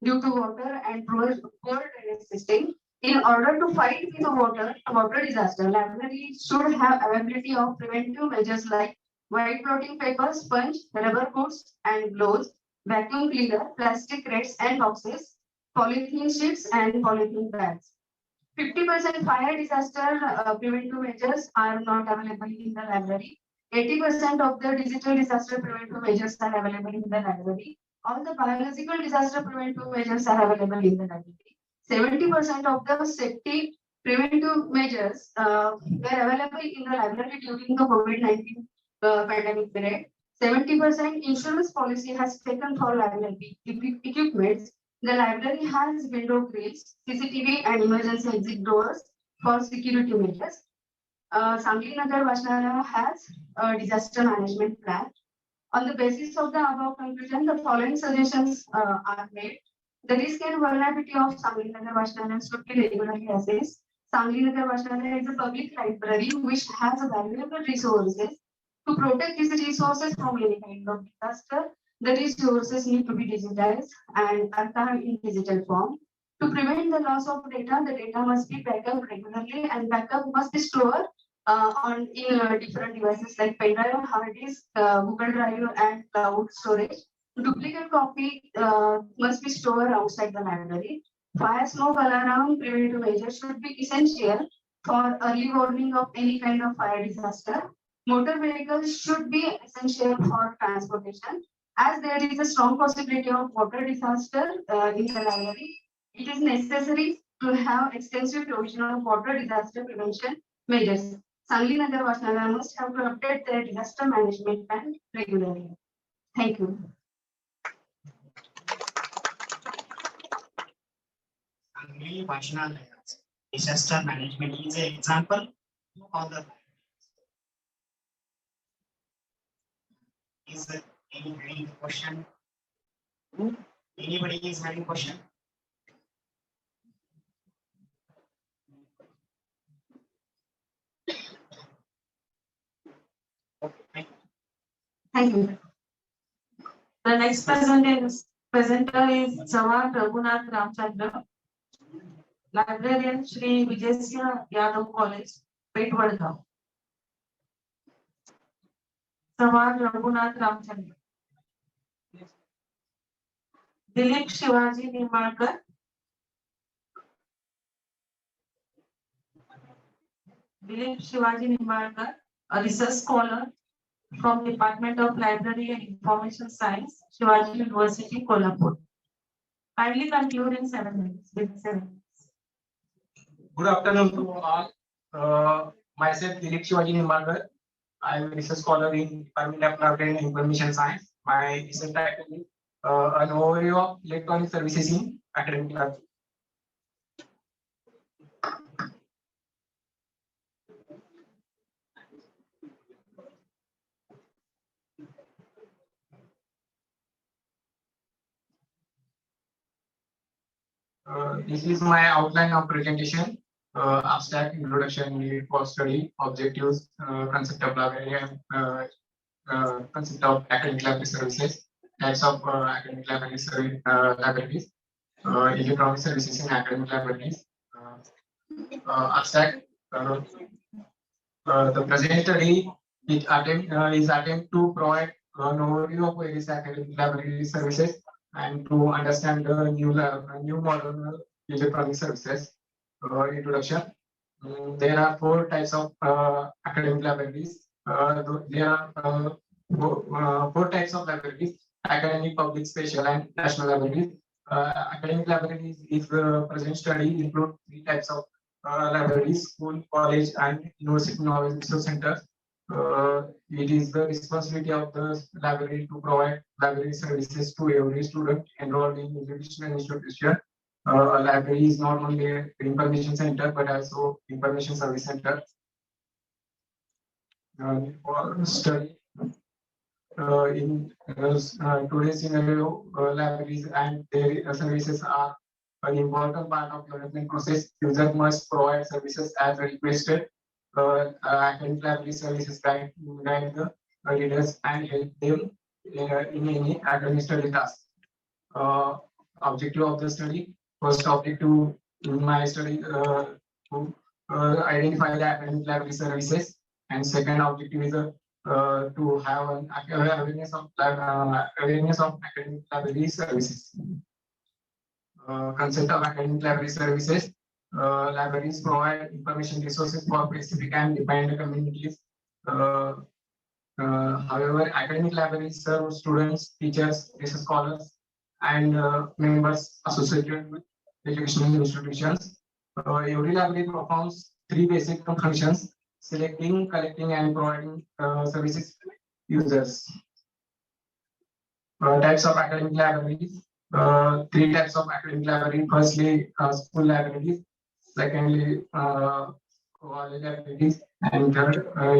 due to water and poor drainage system. In order to fight with the water disaster, library should have availability of preventive measures like white blotting paper, sponge, rubber boots and gloves, vacuum cleaner, plastic crates and boxes, polythene sheets and polythene bags. 50% fire disaster preventive measures are not available in the library. 80% of the digital disaster preventive measures are available in the library. All the biological disaster preventive measures are available in the library. 70% of the safety preventive measures were available in the library during the COVID-19 pandemic period. 70% insurance policy has taken for library equipments. The library has window grills, CCTV and emergency exit doors for security measures. Sangli Nagar Vachanalaya has a disaster management plan. On the basis of the above conclusion, the following suggestions are made. The risk and vulnerability of Sangli Nagar Vachanalaya should be regularly assessed. Sangli Nagar Vachanalaya is a public library which has valuable resources. To protect these resources from any kind of disaster, the resources need to be digitized and archived in digital form. To prevent the loss of data, the data must be backed up regularly and backup must be stored in different devices like pen drive, hard disk, Google Drive, and cloud storage. Duplicate copy must be stored outside the library. Fire, smoke alarm preventive measures should be essential for early warning of any kind of fire disaster. Motor vehicles should be essential for transportation. As there is a strong possibility of water disaster in the library, it is necessary to have extensive provision of water disaster prevention measures. Sangli Nagar Vachanalaya must have to update their disaster management plan regularly. Thank you. Sangli Only functional layers. Disaster management is an example of the. Is there any question? Anybody is having question? Okay. Thank you. The next presenter is Pawar Raghunath Ramchandra, Librarian Shri Vijay Yadav College, Petwadgaon. Pawar Raghunath Ramchandra. Dilip Shivaji Nimarkar. Dilip Shivaji Nimarkar, a research scholar from Department of Library and Information Science, Shivaji University, Kolhapur. Kindly conclude in 7 minutes. Within 7 minutes. Good afternoon to all. Myself, Dilip Shivaji Nimarkar. I am a research scholar in Department of Library and Information Science. My research title is an overview of electronic services in academic library. This is my outline of presentation. Abstract, introduction, need for study, objectives, concept of library, and concept of academic library services, types of academic library libraries, electronic services in academic libraries. Abstract. The present study is attempt to provide an overview of various academic library services and to understand the new modern electronic services. Introduction. There are 4 types of academic libraries. There are 4 types of libraries: academic, public, special, and national libraries. Academic libraries, if present study, include 3 types of libraries: school, college, and university knowledge resource centers. It is the responsibility of the library to provide library services to every student enrolled in educational institution. A library is not only an information center but also information service center. For study in today's scenario, libraries and their services are an important part of development process. User must provide services as requested. Academic library services guide the readers and help them in any academic study task. Objective of the study. First objective in my study to identify the academic library services, and second objective is to have an awareness of academic library services. Concept of academic library services. Libraries provide information resources for specific and defined communities. However, academic libraries serve students, teachers, research scholars, and members associated with educational institutions. Every library performs 3 basic functions: selecting, collecting, and providing services to users. Types of academic libraries. 3 types of academic library. Firstly, school libraries. Secondly, college libraries, and third,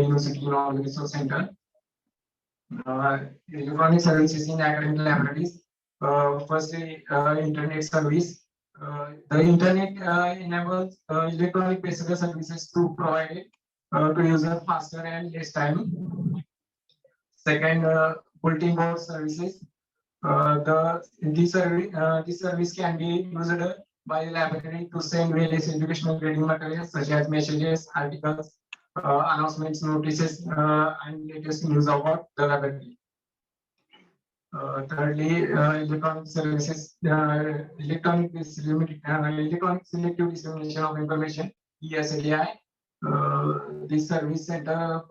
university knowledge resource center. Electronic services in academic libraries. Firstly, internet service. The internet enables electronic passenger services to provide to user faster and less time. Second, bulletin board services. This service can be used by the library to send various educational reading materials such as messages, articles, announcements, notices, and latest news about the library. Thirdly, electronic services, electronic selective dissemination of information, ESDI. This service center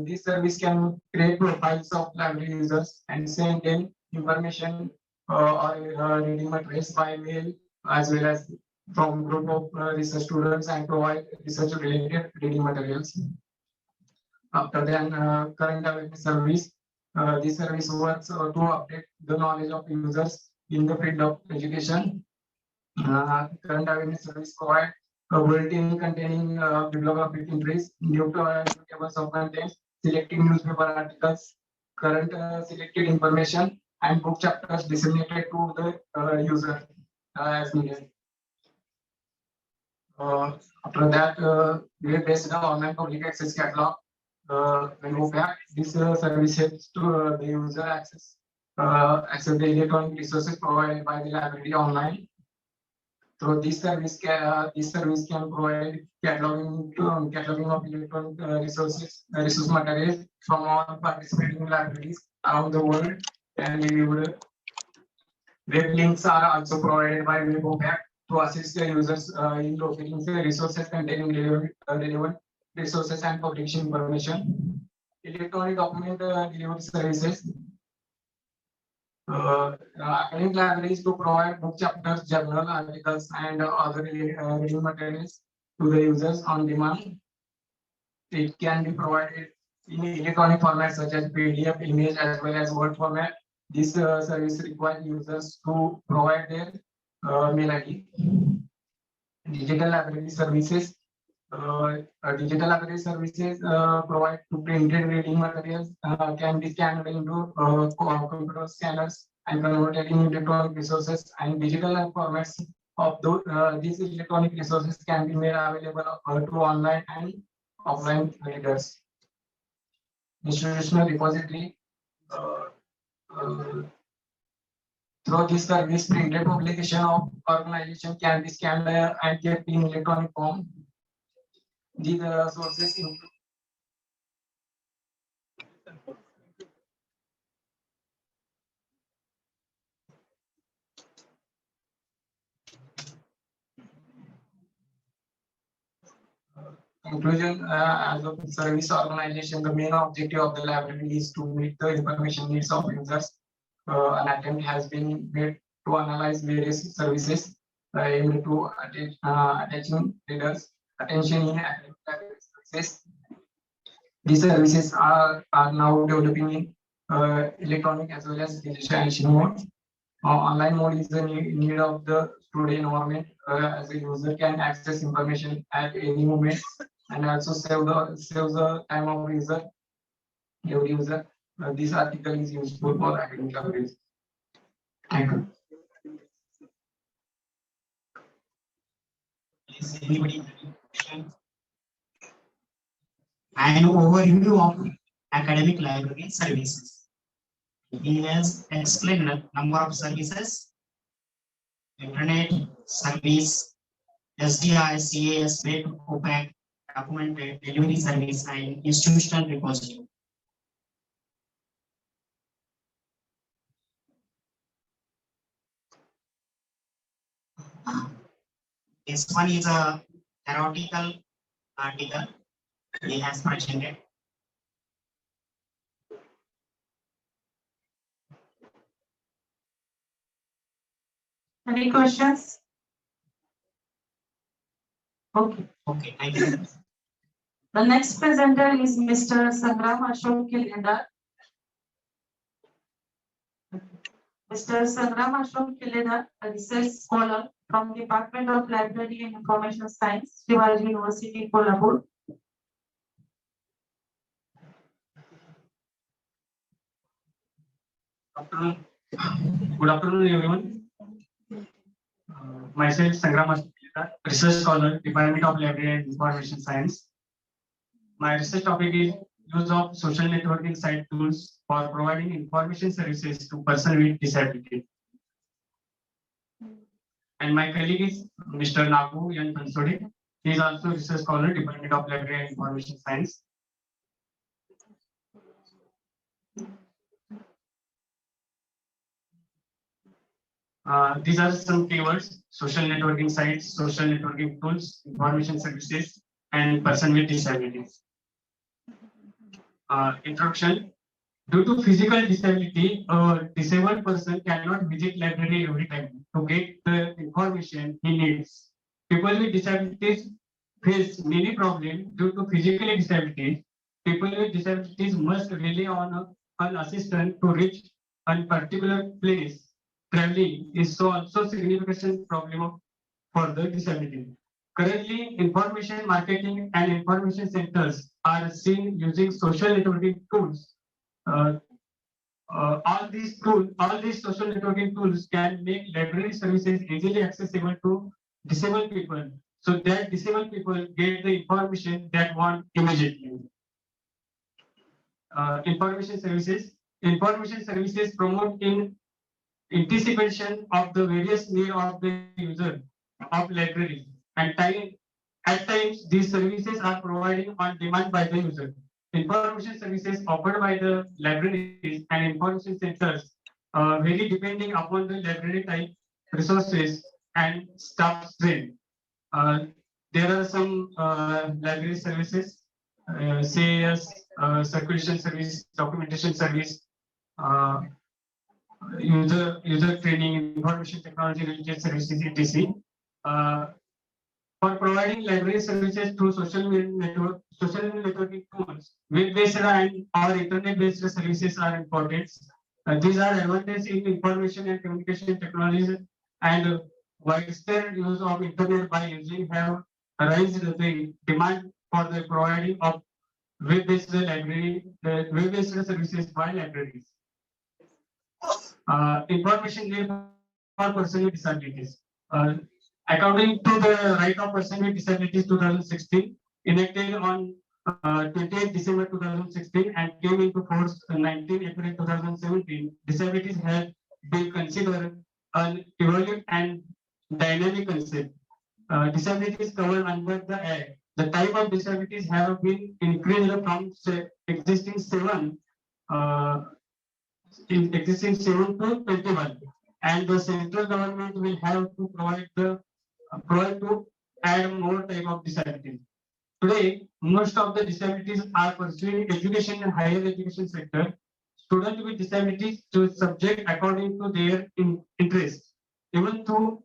this service can create profiles of library users and send them information or reading materials by mail, as well as from group of research students, and provide research related reading materials. After then, current awareness service. This service works to update the knowledge of users in the field of education. Current awareness service provide a bulletin containing bibliographic entries, new tables of contents, selected newspaper articles, current selected information, and book chapters disseminated to the user as needed. After that, we based on online public access catalog. When we go back, this service helps to the user access the electronic resources provided by the library online. So this service can provide cataloging of electronic resource materials from all participating libraries around the world, and web links are also provided by WebOPAC to assist the users in locating the resources containing relevant resources and publication information. Electronic document delivery services. Academic libraries to provide book chapters, journal articles, and other reading materials to the users on demand. It can be provided in electronic format such as PDF, image, as well as Word format. This service requires users to provide their mail ID. Digital library services. Digital library services provide to printed reading materials can be scanned into computer scanners and converted in electronic resources, and digital formats of these electronic resources can be made available to online and offline readers. Institutional repository. Through this service, printed publication of organization can be scanned and kept in electronic form. These sources include conclusion. As a service organization, the main objective of the library is to meet the information needs of users. An attempt has been made to analyze various services aimed to attaching readers' attention in academic library services. These services are now developing in electronic as well as digital mode. Online mode is the need of the student environment, as a user can access information at any moment and also save the time of every user. This article is useful for academic libraries. Thank you. Is anybody have any question? An overview of academic library services. He has explained a number of services: internet service, SDI, CAS, web, OPAC, document delivery service, and institutional repository. This one is a theoretical article he has presented. Any questions? Okay. Okay, thank you. The next presenter is Mr. Sangram Ashok Kilendar. Mr. Sangram Ashok Kilendar, a research scholar from Department of Library and Information Science, Shivaji University, Kolhapur. Good afternoon, everyone. Myself, Sangram Ashok Kilendar, research scholar, Department of Library and Information Science. My research topic is use of social networking site tools for providing information services to persons with disability. And my colleague is Mr. Nagu Yan Pansode. He is also research scholar, Department of Library and Information Science. These are some keywords: social networking sites, social networking tools, information services, and person with disabilities. Introduction. Due to physical disability, a disabled person cannot visit library every time to get the information he needs. People with disabilities face many problems due to physical disabilities. People with disabilities must rely on an assistant to reach a particular place. Traveling is also significant problem of for the disability. Currently, information marketing and information centers are seen using social networking tools. All these social networking tools can make library services easily accessible to disabled people, so that disabled people get the information that want immediately. Information services promote in anticipation of the various needs of the user of library, and at times these services are provided on demand by the user. Information services offered by the libraries and information centers vary depending upon the library type, resources, and staff strength. There are some library services, say as circulation service, documentation service, uh, user training, information technology related services, etc. Uh, for providing library services through social networking tools, web-based and or internet-based services are important. These are advantages in information and communication technologies, and widespread use of internet by using have raised the demand for the providing of web-based services by libraries. Information need for person with disabilities. According to the Right of Person with Disabilities 2016, enacted on 28 December 2016 and came into force 19 April 2017, disabilities have been considered an evolving and dynamic concept. Disabilities covered under the Act. The type of disabilities have been increased from existing 7 to 21, and the central government will have to provide to add more type of disabilities. Today, most of the disabilities are pursuing education and higher education sector. Students with disabilities choose subject according to their interest. Even through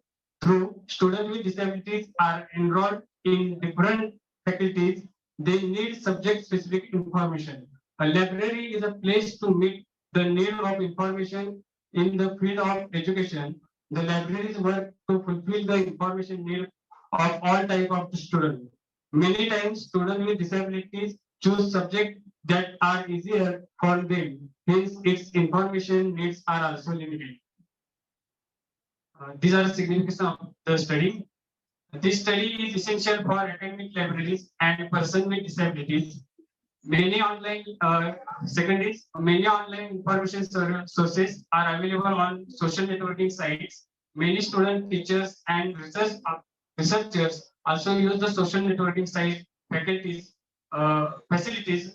students with disabilities are enrolled in different faculties, they need subject specific information. A library is a place to meet the need of information in the field of education. The libraries work to fulfill the information need of all type of students. Many times, students with disabilities choose subjects that are easier for them. Hence, its information needs are also limited. These are the significance of the study. This study is essential for academic libraries and persons with disabilities. Many online many online information sources are available on social networking sites. Many students, teachers, and researchers also use the social networking site facilities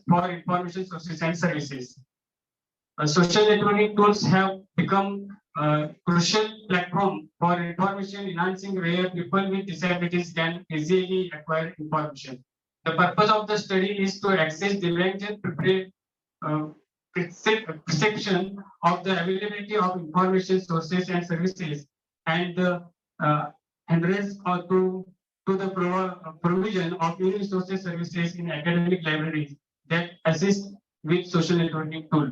for information sources and services. Social networking tools have become a crucial platform for information enhancing where people with disabilities can easily acquire information. The purpose of the study is to access the range and perception of the availability of information sources and services, and enhance or to the provision of new resources services in academic libraries that assist with social networking tool.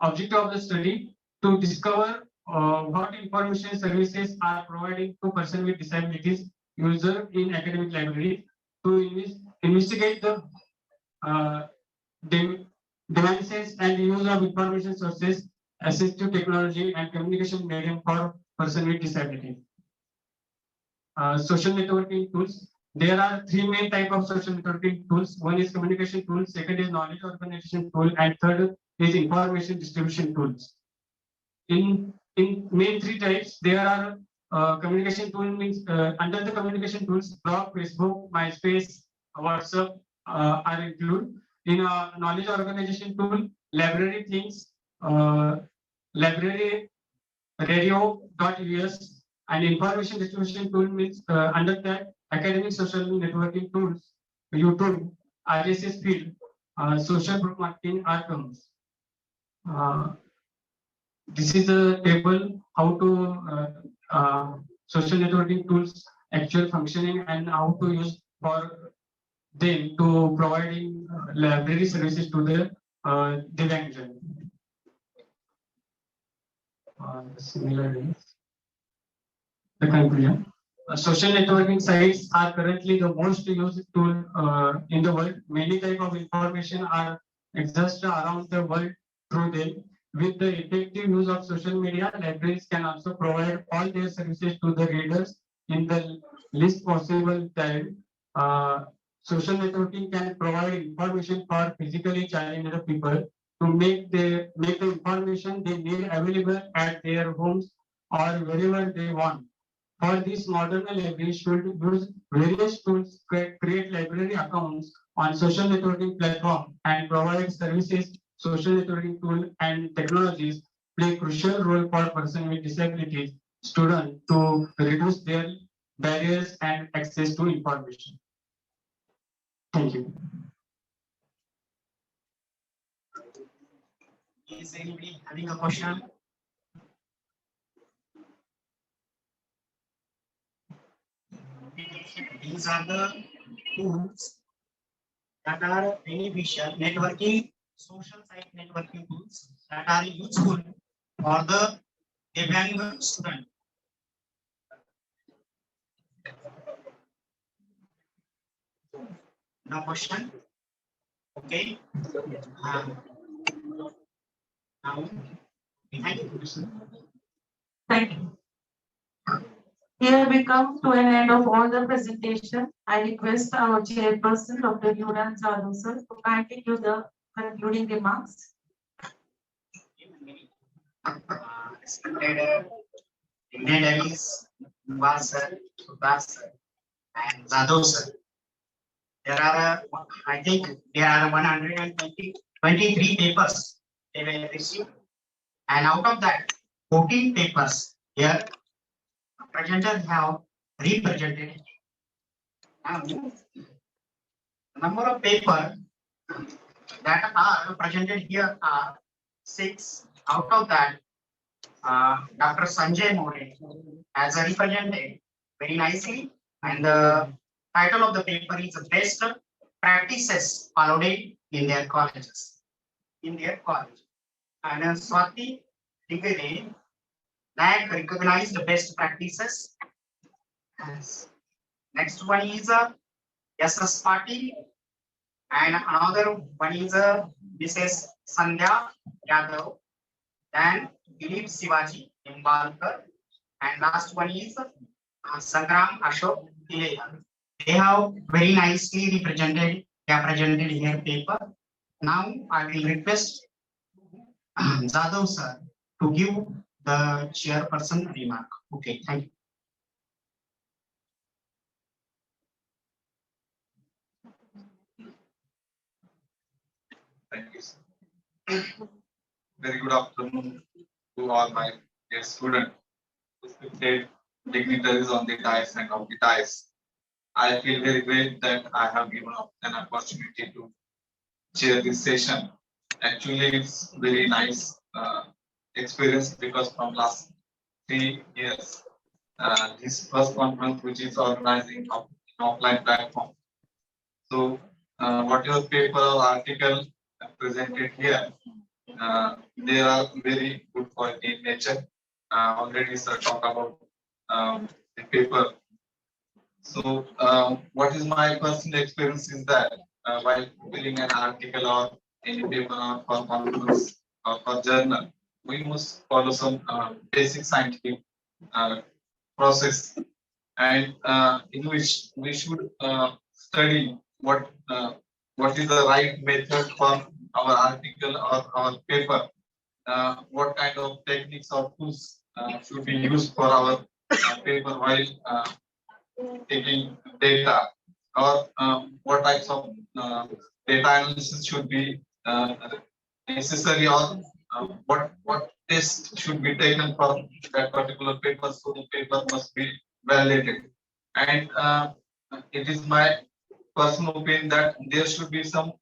Objective of the study to discover what information services are providing to persons with disabilities user in academic library, to investigate the devices and use of information sources, assistive technology, and communication medium for persons with disabilities. Social networking tools. There are 3 main types of social networking tools. One is communication tool, second is knowledge organization tool, and third is information distribution tools. In main 3 types, there are communication tool means under the communication tools, blog, Facebook, MySpace, WhatsApp are included. In a knowledge organization tool, library things, library radio.us, and information distribution tool means under that academic social networking tools, YouTube, RSS feed, social group marketing are terms. This is a table how to social networking tools actual functioning and how to use for them to providing library services to the Divangjan. Similarly, the conclusion. social networking sites are currently the most used tool in the world. Many type of information are exist around the world through them. With the effective use of social media, libraries can also provide all their services to the readers in the least possible time. Social networking can provide information for physically challenged people to make the information they need available at their homes or wherever they want. For this, modern libraries should use various tools, create library accounts on social networking platform and provide services. Social networking tool and technologies play crucial role for persons with disabilities, students to reduce their barriers and access to information. Thank you. Is anybody having a question? These are the tools that are beneficial networking, social site networking tools that are useful for the Divyang student. No question? Okay. Now, thank you. Thank you. Here we come to an end of all the presentation. I request our chairperson, Dr. Yuran Zadhu sir, to kindly give the concluding remarks. Respected dignitaries, Pawar sir, Sudhar sir, and Zadhu sir. There are, I think, there are 123 papers they will receive, and out of that, 14 papers here presenters have represented. Now, the number of papers that are presented here are 6. Out of that, Dr. Sanjay More has represented very nicely, and the title of the paper is Best Practices Followed in Their Colleges. In their college. And Swati Digare NAC recognized the best practices. Yes. Next one is SS Patil, and another one is Mrs. Sandhya Yadav, then Dilip Sivaji Nimbalkar, and last one is Sangram Ashok Tileya. They have very nicely represented. They are presented in their paper. Now I will request Zadhav sir to give the chairperson remark. Okay, thank you. Thank you, sir. Very good afternoon to all my dear students, respected dignitaries on the dais and off the dais. I feel very great that I have given up an opportunity to chair this session. Actually, it's very nice experience because from last 3 years, this first conference which is organizing of offline platform. So, whatever paper or article presented here, they are very good quality in nature. Already sir talk about the paper. So, what is my personal experience is that while filling an article or any paper or for conference or for journal, we must follow some basic scientific process, and in which we should study what is the right method for our article or our paper, what kind of techniques or tools should be used for our paper while taking data, or what types of data analysis should be necessary, or what test should be taken for that particular paper, so the paper must be validated. And it is my personal opinion that there should be some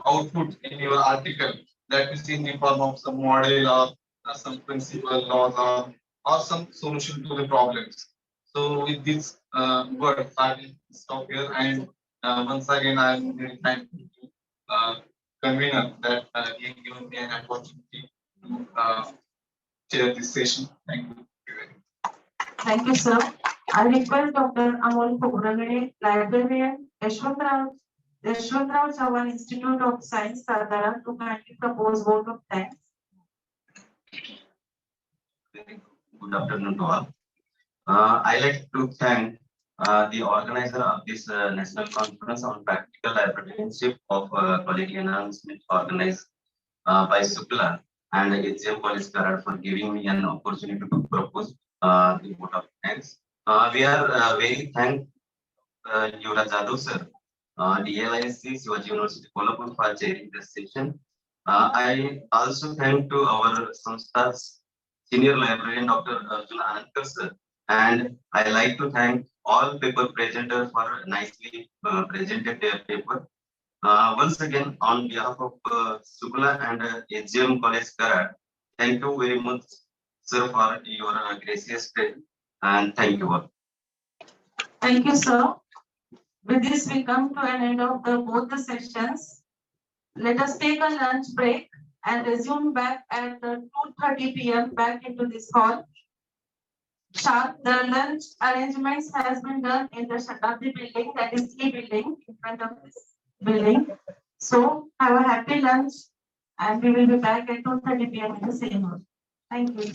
output in your article that is in the form of some model or some principle laws or some solution to the problems. So with this word, I will stop here, and once again I am very thankful to convener that he given me an opportunity to chair this session. Thank you. Thank you, sir. I request Dr. Amol Khogragade, librarian, Keshavrao Chavan Institute of Science, Satara, to kindly propose vote of thanks. Good afternoon to all. I like to thank the organizer of this national conference on practical librarianship of quality enhancement organized by SUCLA and SGM College Karad for giving me an opportunity to propose the vote of thanks. We are very thankful Yuvraj Jadhav sir, DLISC, Shivaji University, Kolhapur for chairing this session. I also thank to our Samstha's senior librarian, Dr. Arjun Anandkar sir, and I like to thank all paper presenters for nicely presented their paper. Once again, on behalf of SUCLA and SGM College Karad, thank you very much, sir, for your gracious time, and thank you all. Thank you, sir. With this, we come to an end of both the sessions. Let us take a lunch break and resume back at 2:30 p.m. back into this hall. Sharp, the lunch arrangements has been done in the Shatabdi building, that is E building, in front of this building. So have a happy lunch and we will be back at 2:30 p.m. in the same hall. Thank you.